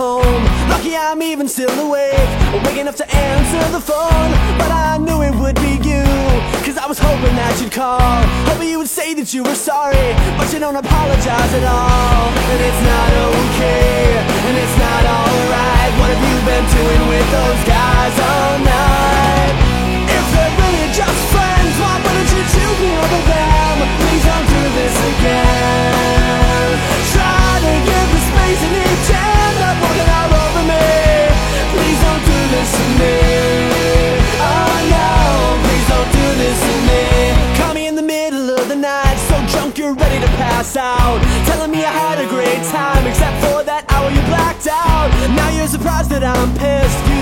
home. Lucky I'm even still awake, waking up to answer the phone. But I knew it would be you, cause I was hoping that you'd call, hoping you would say that you were sorry, but you don't apologize at all. And it's not okay, and it's not alright. What have you been doing with those guys all night? If they're really just friends, why wouldn't you choose me over them? Please don't do this again. Try to give the space and each end up walking all over me. Please don't do this to me. Oh no, please don't do this to me. Call me in the middle of the night, so drunk you're ready to pass out, telling me I had a great time, except for that hour you blacked out. Now you're surprised that I'm pissed. You